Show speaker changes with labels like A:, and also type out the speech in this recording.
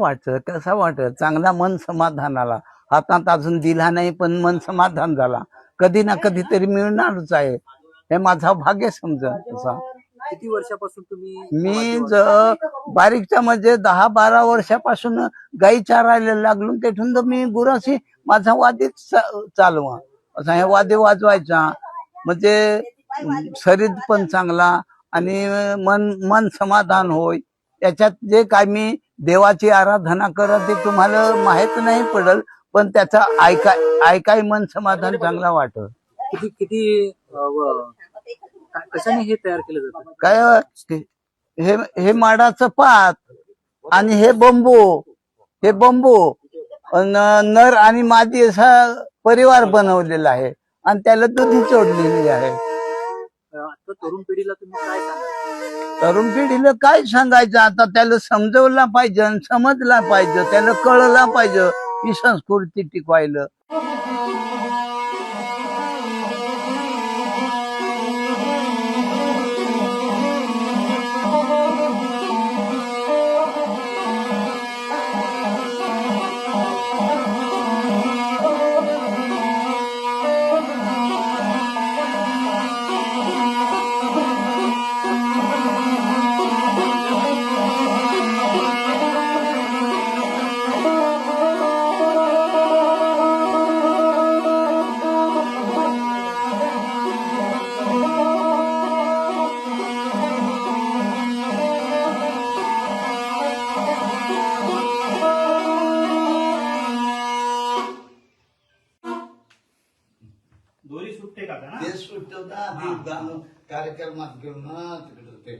A: वाटतं, कसा वाटत, चांगला मन समाधानाला. हातात अजून दिला नाही पण मन समाधान झाला. कधी ना कधीतरी मिळणारच आहे, हे माझा भाग्य समजा. तसा
B: किती वर्षापासून तुम्ही
A: मी बारीकच्या म्हणजे 10-12 वर्षापासून गाई चारायला लागलो. तेथून तर मी गुराशी माझा वाद्यच चालवा, असा हे वाद्य वाजवायचा. म्हणजे शरीर पण चांगला आणि मन समाधान होय. त्याच्यात जे काय मी देवाची आराधना करत ते तुम्हाला माहित नाही पडल, पण त्याचा ऐकाय मन समाधान चांगला वाटत.
B: किती किती कशाने हे तयार केलं जातं?
A: काय हे माडाचं पात आणि हे बंबू नर आणि मादी असा परिवार बनवलेला आहे आणि त्याला दुधी जोडलेली आहे.
B: तरुण पिढीला तुम्ही काय सांगाल?
A: तरुण पिढीला काय सांगायचं आता, त्याला समजवला पाहिजे, समजला पाहिजे, त्याला कळला पाहिजे ही संस्कृती टिकवायला.
C: दोरी सुटते का?
A: ते सुटत कार्यक्रमात घेऊन तिकडे